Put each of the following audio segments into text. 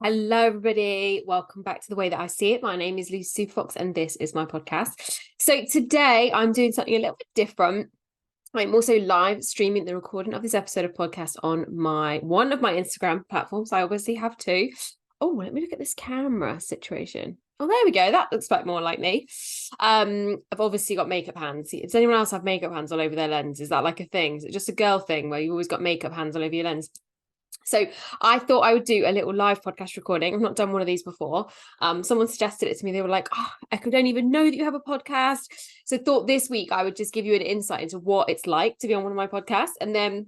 Hello, everybody. Welcome back to The Way That I See It. My name is Lucy Superfox, and this is my podcast. So today I'm doing something a little bit different. I'm also live streaming the recording of this episode of podcast on one of my Instagram platforms. I obviously have two. Oh, let me look at this camera situation. Oh, there we go. That looks like more like me. I've obviously got makeup hands. Does anyone else have makeup hands all over their lens? Is that like a thing? Is it just a girl thing where you always got makeup hands all over your lens? So I thought I would do a little live podcast recording. I've not done one of these before. Someone suggested it to me. They were like, "Oh, I don't even know that you have a podcast." So thought this week I would just give you an insight into what it's like to be on one of my podcasts, and then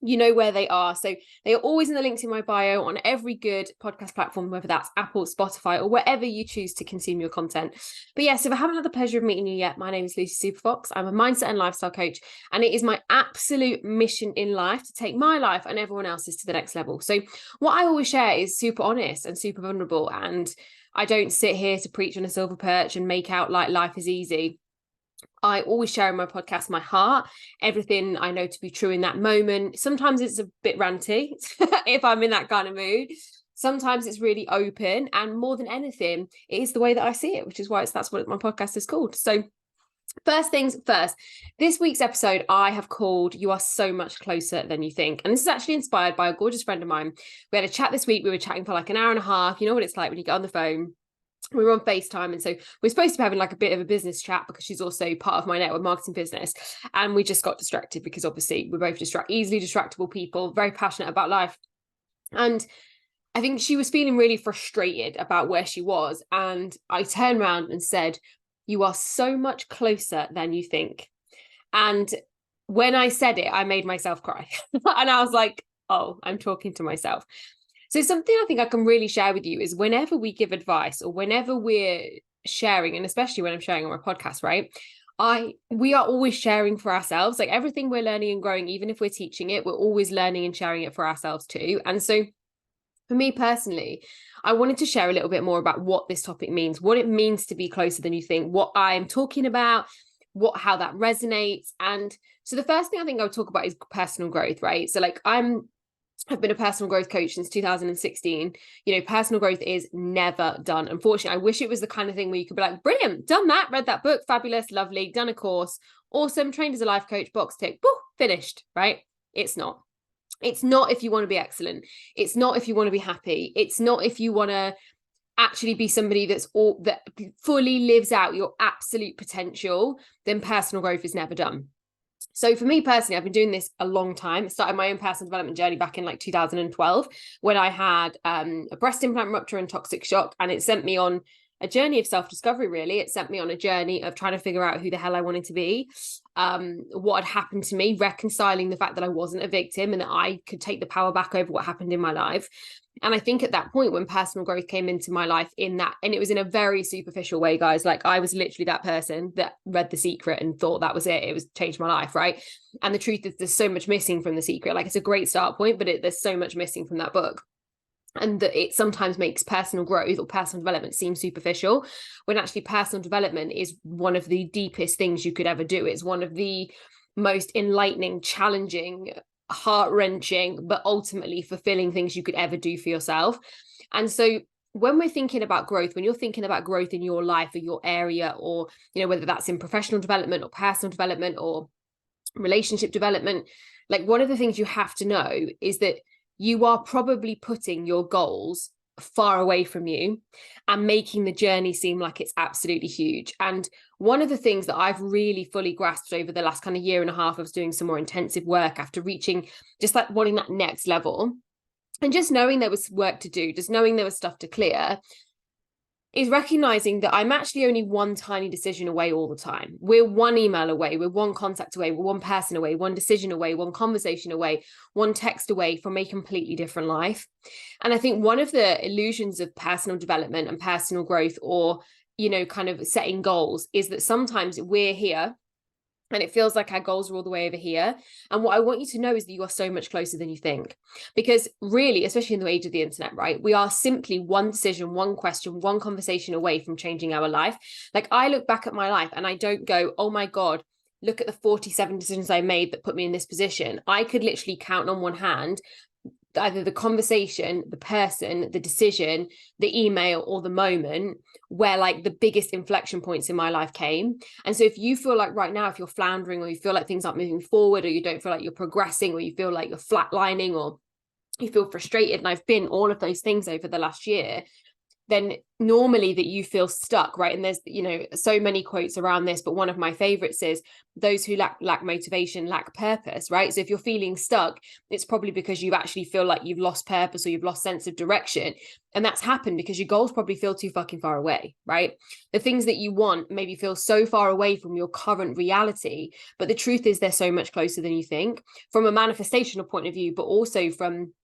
you know where they are. So they are always in the links in my bio on every good podcast platform, whether that's Apple, Spotify, or wherever you choose to consume your content. But yes, if I haven't had the pleasure of meeting you yet, my name is Lucy Superfox. I'm a mindset and lifestyle coach, and it is my absolute mission in life to take my life and everyone else's to the next level. So what I always share is super honest and super vulnerable, and I don't sit here to preach on a silver perch and make out like life is easy. I always share in my podcast my heart, everything I know to be true in that moment. Sometimes it's a bit ranty if I'm in that kind of mood. Sometimes it's really open, and more than anything, it is the way that I see it, which is why that's what my podcast is called. So first things first, this week's episode I have called "You Are So Much Closer Than You Think." And this is actually inspired by a gorgeous friend of mine. We had a chat this week. We were chatting for like an hour and a half. You know what it's like when you get on the phone. We were on FaceTime, and so we're supposed to be having like a bit of a business chat because she's also part of my network marketing business, and we just got distracted because obviously we're both easily distractible people, very passionate about life. And I think she was feeling really frustrated about where she was, and I turned around and said, "You are so much closer than you think." And when I said it, I made myself cry. And I was like, oh, I'm talking to myself. So something I think I can really share with you is whenever we give advice or whenever we're sharing, and especially when I'm sharing on my podcast, right? We are always sharing for ourselves. Like everything we're learning and growing, even if we're teaching it, we're always learning and sharing it for ourselves too. And so for me personally, I wanted to share a little bit more about what this topic means, what it means to be closer than you think, what I'm talking about, how that resonates. And so the first thing I think I would talk about is personal growth, right? So like I've been a personal growth coach since 2016. You know, personal growth is never done. Unfortunately, I wish it was the kind of thing where you could be like, brilliant, done that, read that book, fabulous, lovely, done a course, awesome, trained as a life coach, box tick, woo, finished, right? It's not. It's not if you want to be excellent. It's not if you want to be happy. It's not if you want to actually be somebody that fully lives out your absolute potential, then personal growth is never done. So for me personally, I've been doing this a long time. I started my own personal development journey back in like 2012 when I had a breast implant rupture and toxic shock, and it sent me on a journey of self-discovery. Really, it sent me on a journey of trying to figure out who the hell I wanted to be, what had happened to me, reconciling the fact that I wasn't a victim and that I could take the power back over what happened in my life. And I think at that point when personal growth came into my life and it was in a very superficial way, guys, like I was literally that person that read The Secret and thought that was it was changed my life, right? And the truth is there's so much missing from The Secret. Like it's a great start point, but there's so much missing from that book. And that it sometimes makes personal growth or personal development seem superficial, when actually personal development is one of the deepest things you could ever do. It's one of the most enlightening, challenging, heart-wrenching, but ultimately fulfilling things you could ever do for yourself. And so when we're thinking about growth, when you're thinking about growth in your life or your area, or you know, whether that's in professional development or personal development or relationship development, like one of the things you have to know is that you are probably putting your goals far away from you and making the journey seem like it's absolutely huge. And one of the things that I've really fully grasped over the last kind of year and a half of doing some more intensive work after reaching just like wanting that next level and just knowing there was work to do, just knowing there was stuff to clear, is recognizing that I'm actually only one tiny decision away all the time. We're one email away, we're one contact away, we're one person away, one decision away, one conversation away, one text away from a completely different life. And I think one of the illusions of personal development and personal growth, or, you know, kind of setting goals, is that sometimes we're here and it feels like our goals are all the way over here. And what I want you to know is that you are so much closer than you think. Because really, especially in the age of the internet, right, we are simply one decision, one question, one conversation away from changing our life. Like I look back at my life and I don't go, oh my God, look at the 47 decisions I made that put me in this position. I could literally count on one hand either the conversation, the person, the decision, the email, or the moment where like the biggest inflection points in my life came. And so if you feel like right now, if you're floundering, or you feel like things aren't moving forward, or you don't feel like you're progressing, or you feel like you're flatlining, or you feel frustrated, and I've been all of those things over the last year, then normally that you feel stuck, right? And there's, you know, so many quotes around this, but one of my favorites is those who lack motivation lack purpose, right? So if you're feeling stuck, it's probably because you actually feel like you've lost purpose, or you've lost sense of direction. And that's happened because your goals probably feel too fucking far away, right? The things that you want maybe feel so far away from your current reality, but the truth is they're so much closer than you think, from a manifestational point of view, but also from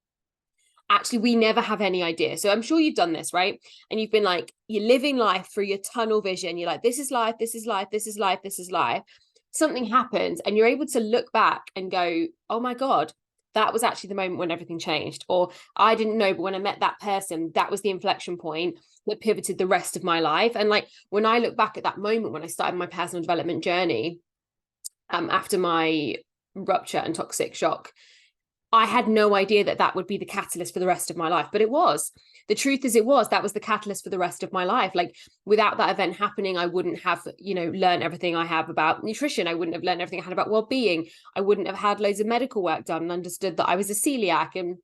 actually, we never have any idea. So I'm sure you've done this, right? And you've been like, you're living life through your tunnel vision. You're like, this is life, this is life, this is life, this is life. Something happens and you're able to look back and go, oh my God, that was actually the moment when everything changed. Or I didn't know, but when I met that person, that was the inflection point that pivoted the rest of my life. And like, when I look back at that moment, when I started my personal development journey, after my rupture and toxic shock, I had no idea that that would be the catalyst for the rest of my life, but it was. The truth is that was the catalyst for the rest of my life. Like, without that event happening, I wouldn't have, you know, learned everything I have about nutrition. I wouldn't have learned everything I had about well-being. I wouldn't have had loads of medical work done and understood that I was a celiac, and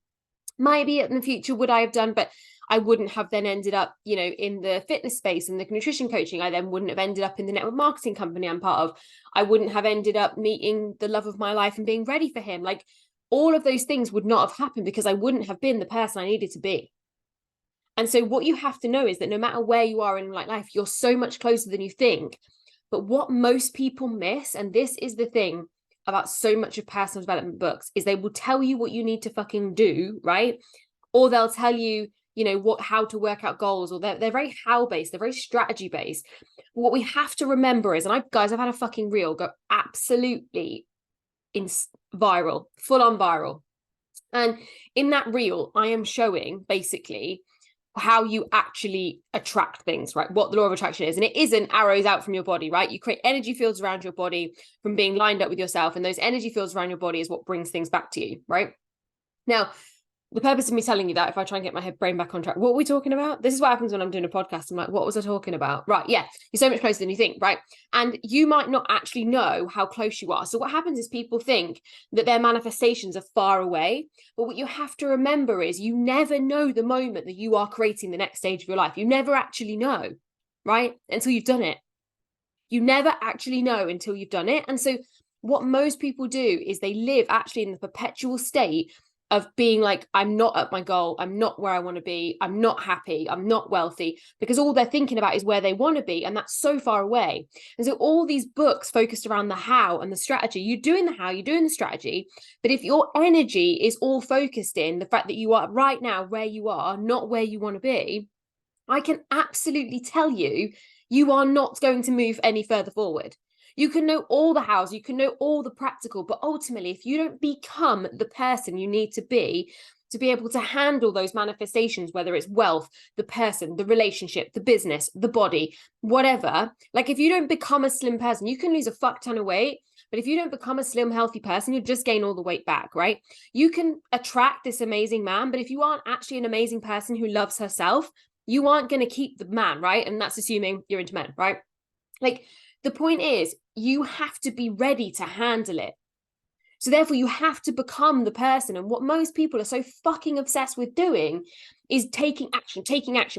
maybe in the future would I have done, but I wouldn't have then ended up, you know, in the fitness space and the nutrition coaching. I then wouldn't have ended up in the network marketing company I'm part of. I wouldn't have ended up meeting the love of my life and being ready for him. Like, all of those things would not have happened because I wouldn't have been the person I needed to be. And so what you have to know is that no matter where you are in life, you're so much closer than you think. But what most people miss, and this is the thing about so much of personal development books, is they will tell you what you need to fucking do, right? Or they'll tell you, you know, how to work out goals, or they're very how based, they're very strategy based. What we have to remember is, and I've had a fucking reel go absolutely viral, full on viral. And in that reel, I am showing basically how you actually attract things, right? What the law of attraction is. And it isn't arrows out from your body, right? You create energy fields around your body from being lined up with yourself. And those energy fields around your body is what brings things back to you, right? Now, the purpose of me telling you that, if I try and get my brain back on track, what were we talking about? This is what happens when I'm doing a podcast. I'm like, what was I talking about? Right. Yeah. You're so much closer than you think. Right. And you might not actually know how close you are. So what happens is people think that their manifestations are far away. But what you have to remember is you never know the moment that you are creating the next stage of your life. You never actually know. Right. Until you've done it. You never actually know until you've done it. And so what most people do is they live actually in the perpetual state of being like, I'm not at my goal, I'm not where I want to be, I'm not happy, I'm not wealthy, because all they're thinking about is where they want to be, and that's so far away. And so all these books focused around the how and the strategy, you're doing the how, you're doing the strategy, but if your energy is all focused in the fact that you are right now where you are, not where you want to be, I can absolutely tell you, you are not going to move any further forward. You can know all the hows, you can know all the practical, but ultimately, if you don't become the person you need to be able to handle those manifestations, whether it's wealth, the person, the relationship, the business, the body, whatever, like if you don't become a slim person, you can lose a fuck ton of weight, but if you don't become a slim, healthy person, you'll just gain all the weight back, right? You can attract this amazing man, but if you aren't actually an amazing person who loves herself, you aren't going to keep the man, right? And that's assuming you're into men, right? Like, the point is, you have to be ready to handle it. So therefore, you have to become the person. And what most people are so fucking obsessed with doing is taking action,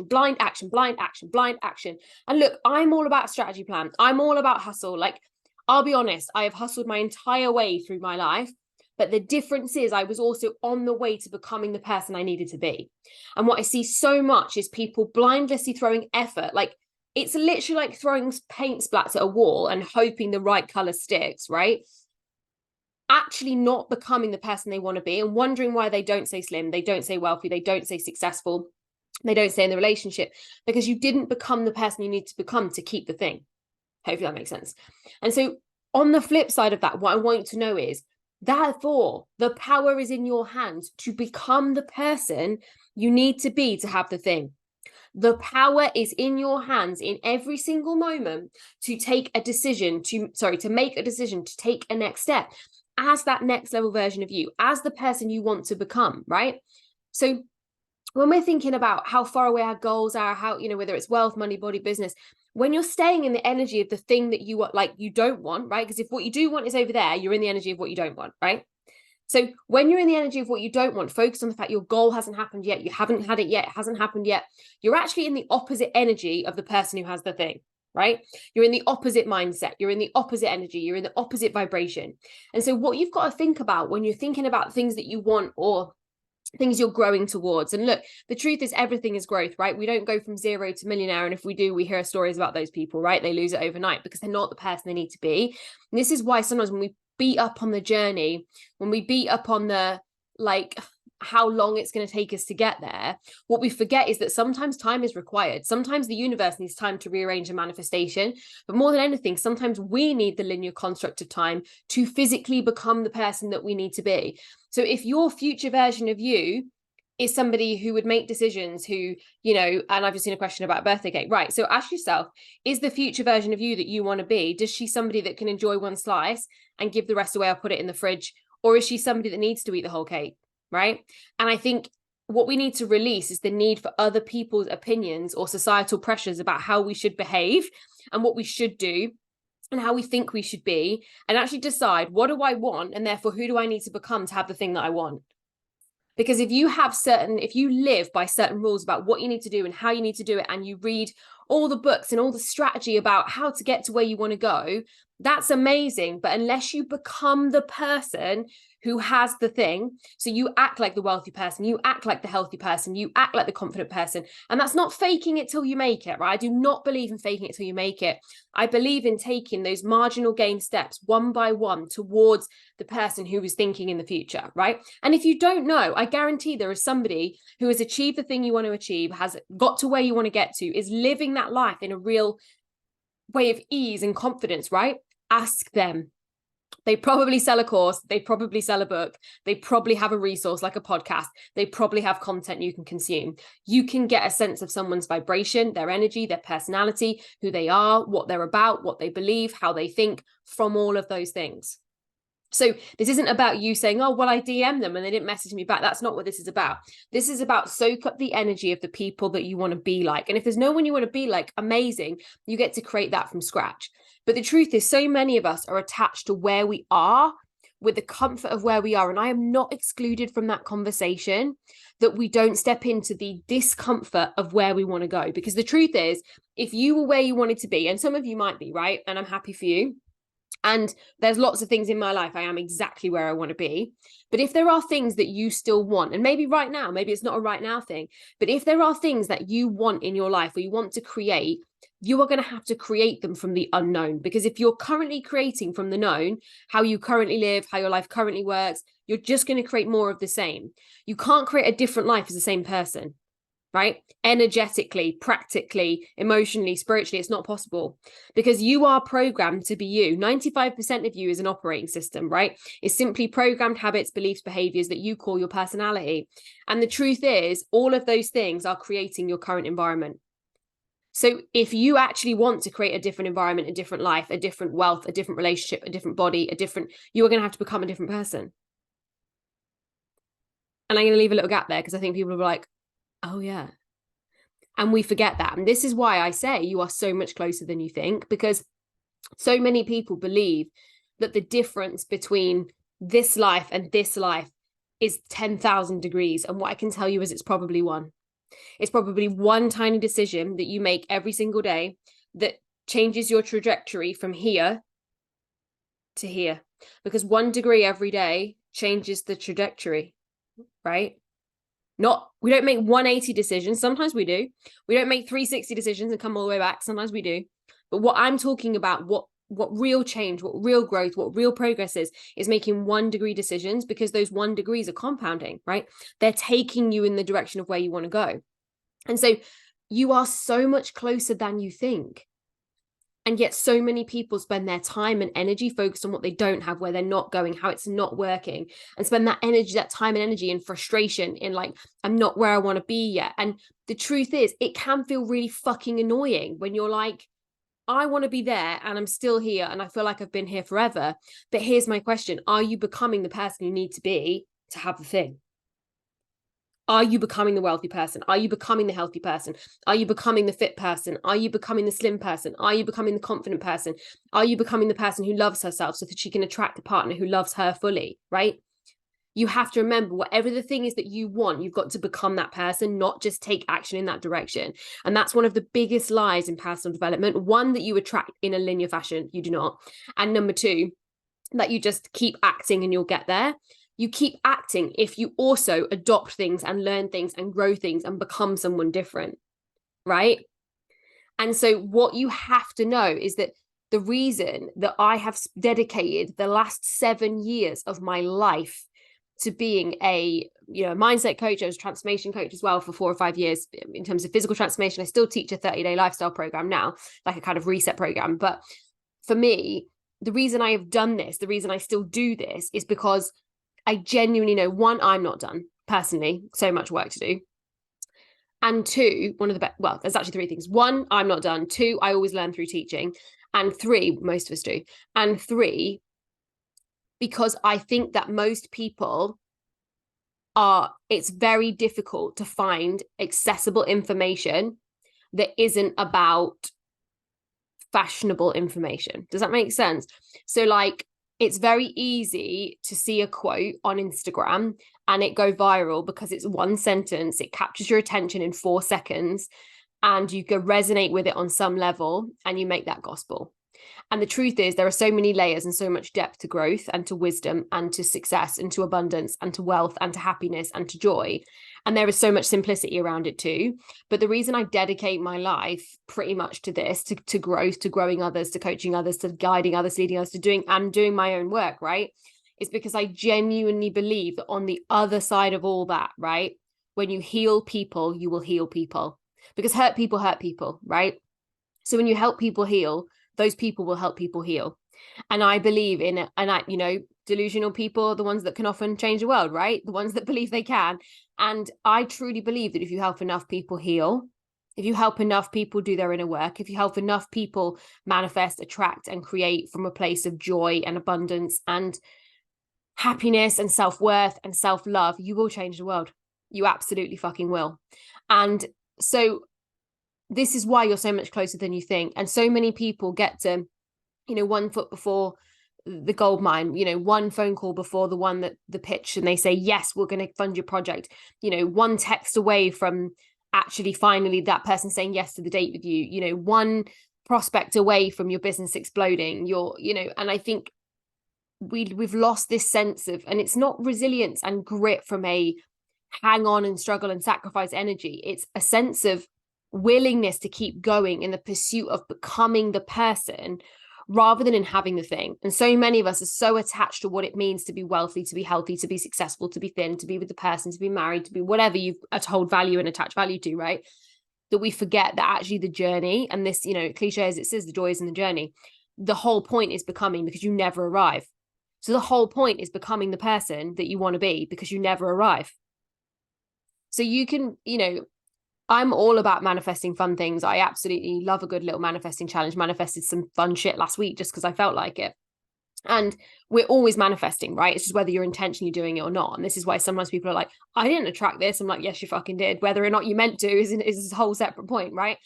blind action, blind action, blind action. And look, I'm all about strategy plan. I'm all about hustle. Like, I'll be honest, I have hustled my entire way through my life. But the difference is I was also on the way to becoming the person I needed to be. And what I see so much is people blindlessly throwing effort, like, it's literally like throwing paint splats at a wall and hoping the right color sticks, right? Actually not becoming the person they want to be and wondering why they don't say slim, they don't say wealthy, they don't say successful, they don't stay in the relationship, because you didn't become the person you need to become to keep the thing. Hopefully that makes sense. And so on the flip side of that, what I want you to know is, therefore, the power is in your hands to become the person you need to be to have the thing. The power is in your hands in every single moment to take a decision, to make a decision, to take a next step. as that next level version of you, as the person you want to become, right? So when we're thinking about how far away our goals are, how, whether it's wealth, money, body, business, when you're staying in the energy of the thing that you want, like you don't want, right? Because if what you do want is over there, you're in the energy of what you don't want, right? So when you're in the energy of what you don't want, focus on the fact your goal hasn't happened yet, you haven't had it yet, it hasn't happened yet. You're actually in the opposite energy of the person who has the thing, right? You're in the opposite mindset, you're in the opposite energy, you're in the opposite vibration. And so what you've got to think about when you're thinking about things that you want or things you're growing towards. And look, the truth is everything is growth, right? We don't go from zero to millionaire. And if we do, we hear stories about those people, right? They lose it overnight because they're not the person they need to be. And this is why sometimes when we beat up on the journey, when we beat up on the, like, how long it's going to take us to get there, what we forget is that sometimes time is required. Sometimes the universe needs time to rearrange a manifestation, but more than anything, sometimes we need the linear construct of time to physically become the person that we need to be. So if your future version of you is somebody who would make decisions, who, and I've just seen a question about birthday cake, right? So ask yourself, is the future version of you that you want to be, does she somebody that can enjoy one slice and give the rest away or put it in the fridge? Or is she somebody that needs to eat the whole cake? Right. And I think what we need to release is the need for other people's opinions or societal pressures about how we should behave and what we should do and how we think we should be, and actually decide, what do I want? And therefore, who do I need to become to have the thing that I want? Because if you live by certain rules about what you need to do and how you need to do it, and you read all the books and all the strategy about how to get to where you want to go, that's amazing. But unless you become the person who has the thing, so you act like the wealthy person, you act like the healthy person, you act like the confident person, and that's not faking it till you make it, right? I do not believe in faking it till you make it. I believe in taking those marginal gain steps one by one towards the person who is thinking in the future, right? And if you don't know, I guarantee there is somebody who has achieved the thing you want to achieve, has got to where you want to get to, is living that life in a real way of ease and confidence, right? Ask them. They probably sell a course, they probably sell a book, they probably have a resource like a podcast, they probably have content you can consume. You can get a sense of someone's vibration, their energy, their personality, who they are, what they're about, what they believe, how they think, from all of those things. So this isn't about you saying, oh, well, I DM them and they didn't message me back. That's not what this is about. This is about soak up the energy of the people that you want to be like. And if there's no one you want to be like, amazing, you get to create that from scratch. But the truth is, so many of us are attached to where we are, with the comfort of where we are. And I am not excluded from that conversation, that we don't step into the discomfort of where we want to go. Because the truth is, if you were where you wanted to be, and some of you might be, right? And I'm happy for you. And there's lots of things in my life, I am exactly where I want to be. But if there are things that you still want, and maybe right now, maybe it's not a right now thing, but if there are things that you want in your life or you want to create, you are going to have to create them from the unknown. Because if you're currently creating from the known, how you currently live, how your life currently works, you're just going to create more of the same. You can't create a different life as the same person. Right? Energetically, practically, emotionally, spiritually, it's not possible, because you are programmed to be you. 95% of you is an operating system, right? It's simply programmed habits, beliefs, behaviors that you call your personality. And the truth is, all of those things are creating your current environment. So if you actually want to create a different environment, a different life, a different wealth, a different relationship, a different body, you are going to have to become a different person. And I'm going to leave a little gap there because I think people will be like, oh yeah. And we forget that. And this is why I say you are so much closer than you think, because so many people believe that the difference between this life and this life is 10,000 degrees. And what I can tell you is it's probably one. It's probably one tiny decision that you make every single day that changes your trajectory from here to here. Because 1 degree every day changes the trajectory, right? We don't make 180 decisions. Sometimes we do. We don't make 360 decisions and come all the way back. Sometimes we do. But what I'm talking about, what real change, what real growth, what real progress is making 1 degree decisions, because those 1 degrees are compounding, right? They're taking you in the direction of where you want to go. And so you are so much closer than you think. And yet so many people spend their time and energy focused on what they don't have, where they're not going, how it's not working, and spend that energy, that time and energy in frustration, in like, I'm not where I want to be yet. And the truth is, it can feel really fucking annoying when you're like, I want to be there and I'm still here and I feel like I've been here forever. But here's my question. Are you becoming the person you need to be to have the thing? Are you becoming the wealthy person? Are you becoming the healthy person? Are you becoming the fit person? Are you becoming the slim person? Are you becoming the confident person? Are you becoming the person who loves herself so that she can attract a partner who loves her fully, right? You have to remember, whatever the thing is that you want, you've got to become that person, not just take action in that direction. And that's one of the biggest lies in personal development. One, that you attract in a linear fashion, you do not. And number two, that you just keep acting and you'll get there. You keep acting if you also adopt things and learn things and grow things and become someone different, right? And so what you have to know is that the reason that I have dedicated the last 7 years of my life to being a mindset coach, I was a transformation coach as well for 4 or 5 years in terms of physical transformation. I still teach a 30-day lifestyle program now, like a kind of reset program. But for me, the reason I have done this, the reason I still do this, is because I genuinely know, one, I'm not done personally, so much work to do. And two, there's actually 3 things. One, I'm not done. 2, I always learn through teaching. And 3, most of us do. And 3, because I think that most people it's very difficult to find accessible information that isn't about fashionable information. Does that make sense? So like, it's very easy to see a quote on Instagram and it go viral because it's one sentence, it captures your attention in 4 seconds, and you can resonate with it on some level and you make that gospel. And the truth is, there are so many layers and so much depth to growth and to wisdom and to success and to abundance and to wealth and to happiness and to joy. And there is so much simplicity around it too. But the reason I dedicate my life pretty much to this, to growth, to growing others, to coaching others, to guiding others, leading others, to doing my own work, right, is because I genuinely believe that on the other side of all that, right, when you heal people, you will heal people, because hurt people, right? So when you help people heal, those people will help people heal. And I believe in it. And delusional people are the ones that can often change the world, right? The ones that believe they can. And I truly believe that if you help enough people heal, if you help enough people do their inner work, if you help enough people manifest, attract, and create from a place of joy and abundance and happiness and self-worth and self-love, you will change the world. You absolutely fucking will. And so this is why you're so much closer than you think. And so many people get to, 1 foot before the gold mine, 1 phone call before the pitch, and they say, yes, we're going to fund your project, 1 text away from actually finally that person saying yes to the date with you, 1 prospect away from your business exploding, and I think we've lost this sense of, and it's not resilience and grit from a hang on and struggle and sacrifice energy. It's a sense of willingness to keep going in the pursuit of becoming the person rather than in having the thing. And so many of us are so attached to what it means to be wealthy, to be healthy, to be successful, to be thin, to be with the person, to be married, to be whatever you hold value and attach value to, right? That we forget that actually the journey, and this, cliche as it says, the joy is in the journey. The whole point is becoming, because you never arrive. So the whole point is becoming the person that you want to be, because you never arrive. So you can, I'm all about manifesting fun things. I absolutely love a good little manifesting challenge. Manifested some fun shit last week just because I felt like it. And we're always manifesting, right? It's just whether you're intentionally doing it or not. And this is why sometimes people are like, I didn't attract this. I'm like, yes, you fucking did. Whether or not you meant to is a whole separate point, right?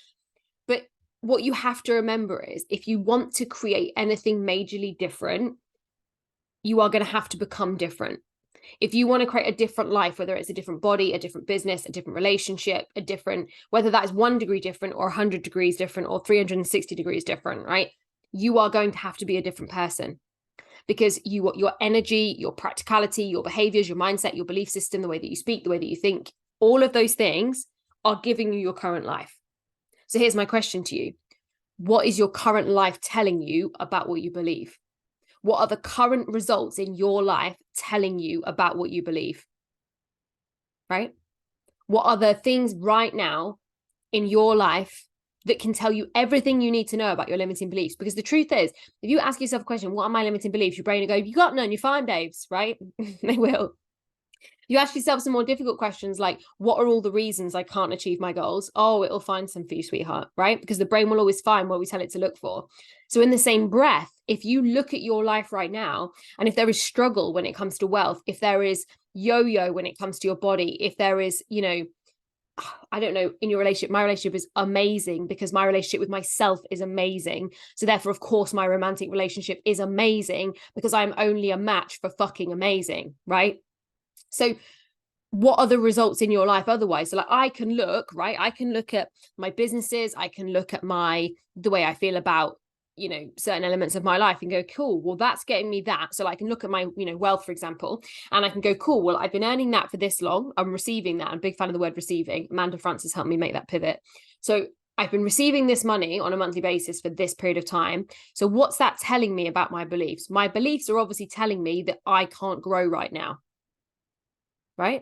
But what you have to remember is, if you want to create anything majorly different, you are going to have to become different. If you want to create a different life, whether it's a different body, a different business, a different relationship, whether that is 1 degree different or 100 degrees different or 360 degrees different, right? You are going to have to be a different person, because your energy, your practicality, your behaviors, your mindset, your belief system, the way that you speak, the way that you think, all of those things are giving you your current life. So here's my question to you. What is your current life telling you about what you believe? What are the current results in your life telling you about what you believe? Right? What are the things right now in your life that can tell you everything you need to know about your limiting beliefs? Because the truth is, if you ask yourself a question, what are my limiting beliefs? Your brain will go, you got none, you're fine, babes, right? They will. You ask yourself some more difficult questions like, what are all the reasons I can't achieve my goals? Oh, it'll find some for you, sweetheart, right? Because the brain will always find what we tell it to look for. So in the same breath, if you look at your life right now, and if there is struggle when it comes to wealth, if there is yo-yo when it comes to your body, if there is, you know, I don't know, in your relationship, my relationship is amazing because my relationship with myself is amazing. So therefore, of course, my romantic relationship is amazing because I'm only a match for fucking amazing, right? So what are the results in your life otherwise? So like I can look, right? I can look at my businesses. I can look at the way I feel about, you know, certain elements of my life and go, cool, well, that's getting me that. So I can look at my, you know, wealth, for example, and I can go, cool, well, I've been earning that for this long. I'm receiving that. I'm a big fan of the word receiving. Amanda Francis helped me make that pivot. So I've been receiving this money on a monthly basis for this period of time. So what's that telling me about my beliefs? My beliefs are obviously telling me that I can't grow right now. Right?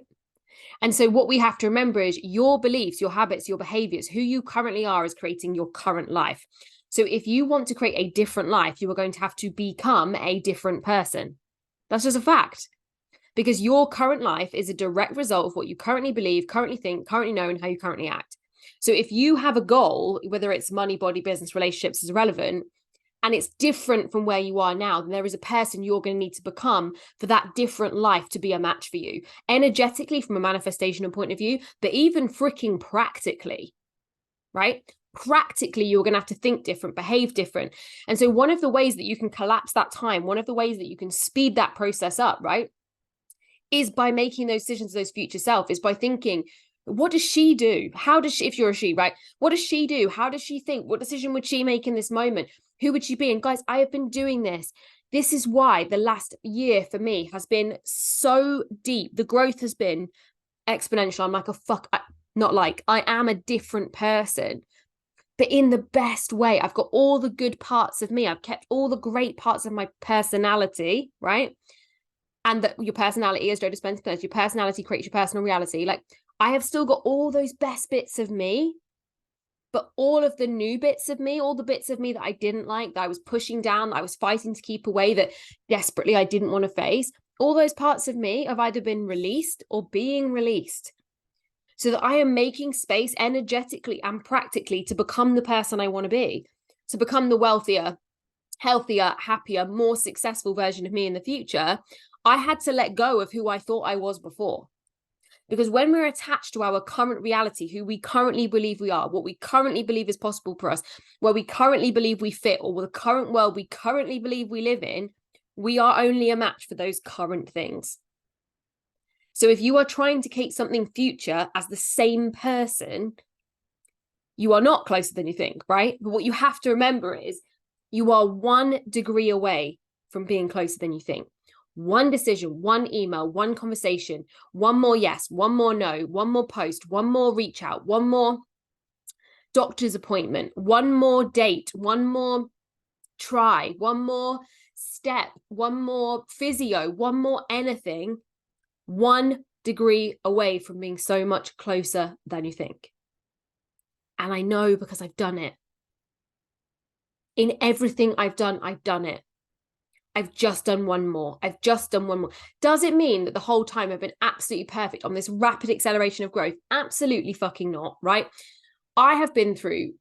And so what we have to remember is your beliefs, your habits, your behaviors, who you currently are is creating your current life. So if you want to create a different life, you are going to have to become a different person. That's just a fact. Because your current life is a direct result of what you currently believe, currently think, currently know, and how you currently act. So if you have a goal, whether it's money, body, business, relationships is irrelevant, and it's different from where you are now, then there is a person you're going to need to become for that different life to be a match for you, energetically from a manifestation point of view, but even freaking practically, right? Practically, you're going to have to think different, behave different. And so one of the ways that you can collapse that time, one of the ways that you can speed that process up, right, is by making those decisions, those future self, is by thinking, what does she do? How does she, if you're a she, right? What does she do? How does she think? What decision would she make in this moment? Who would she be? And guys, I have been doing this. This is why the last year for me has been so deep. The growth has been exponential. I'm like, I am a different person, but in the best way. I've got all the good parts of me. I've kept all the great parts of my personality, right? And that your personality, as Joe Dispenza says, your personality creates your personal reality. Like, I have still got all those best bits of me, but all of the new bits of me, all the bits of me that I didn't like, that I was pushing down, that I was fighting to keep away, that desperately I didn't want to face, all those parts of me have either been released or being released, so that I am making space energetically and practically to become the person I want to be, to become the wealthier, healthier, happier, more successful version of me in the future. I had to let go of who I thought I was before. Because when we're attached to our current reality, who we currently believe we are, what we currently believe is possible for us, where we currently believe we fit, or the current world we currently believe we live in, we are only a match for those current things. So if you are trying to keep something future as the same person, you are not closer than you think, right? But what you have to remember is you are 1 degree away from being closer than you think. One decision, one email, one conversation, one more yes, one more no, one more post, one more reach out, one more doctor's appointment, one more date, one more try, one more step, one more physio, one more anything, 1 degree away from being so much closer than you think. And I know because I've done it. In everything I've done it. I've just done one more. I've just done one more. Does it mean that the whole time I've been absolutely perfect on this rapid acceleration of growth? Absolutely fucking not, right? I have been through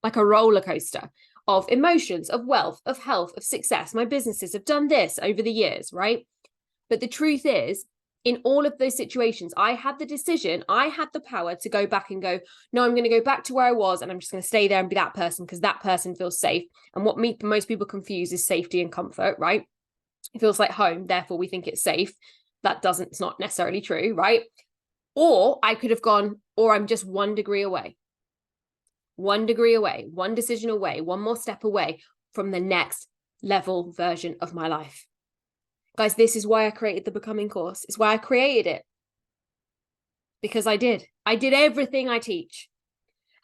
like a roller coaster of emotions, of wealth, of health, of success. My businesses have done this over the years, right? But the truth is, in all of those situations, I had the decision, I had the power to go back and go, no, I'm going to go back to where I was and I'm just going to stay there and be that person because that person feels safe. And what most people confuse is safety and comfort, right? It feels like home, therefore we think it's safe. It's not necessarily true, right? Or I could have gone, or I'm just 1 degree away. 1 degree away, one decision away, one more step away from the next level version of my life. Guys, this is why I created the Becoming course. It's why I created it. Because I did everything I teach.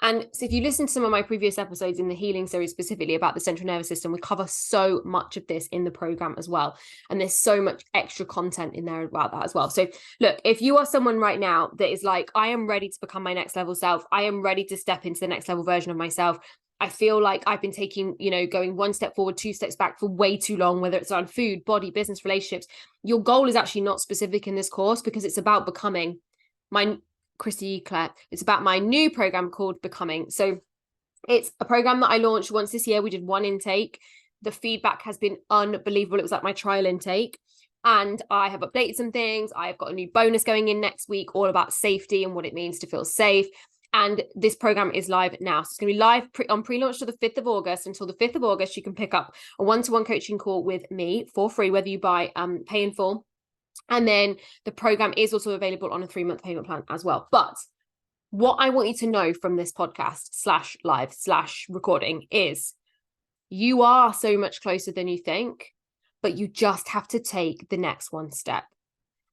And so if you listen to some of my previous episodes in the healing series, specifically about the central nervous system, we cover so much of this in the program as well. And there's so much extra content in there about that as well. So look, if you are someone right now that is like, I am ready to become my next level self, I am ready to step into the next level version of myself, I feel like I've been taking, going one step forward, two steps back for way too long, whether it's on food, body, business, relationships. Your goal is actually not specific in this course because it's about becoming. Christy Claire, it's about my new program called Becoming. So it's a program that I launched once this year. We did one intake. The feedback has been unbelievable. It was like my trial intake. And I have updated some things. I've got a new bonus going in next week, all about safety and what it means to feel safe. And this program is live now. So it's going to be live on pre-launch to the 5th of August. Until the 5th of August, you can pick up a one-to-one coaching call with me for free, whether you buy pay in full. And then the program is also available on a 3-month payment plan as well. But what I want you to know from this podcast /live/recording is you are so much closer than you think, but you just have to take the next one step.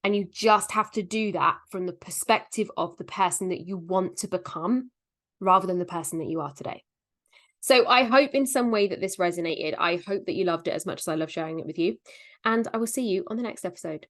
And you just have to do that from the perspective of the person that you want to become rather than the person that you are today. So I hope in some way that this resonated. I hope that you loved it as much as I love sharing it with you. And I will see you on the next episode.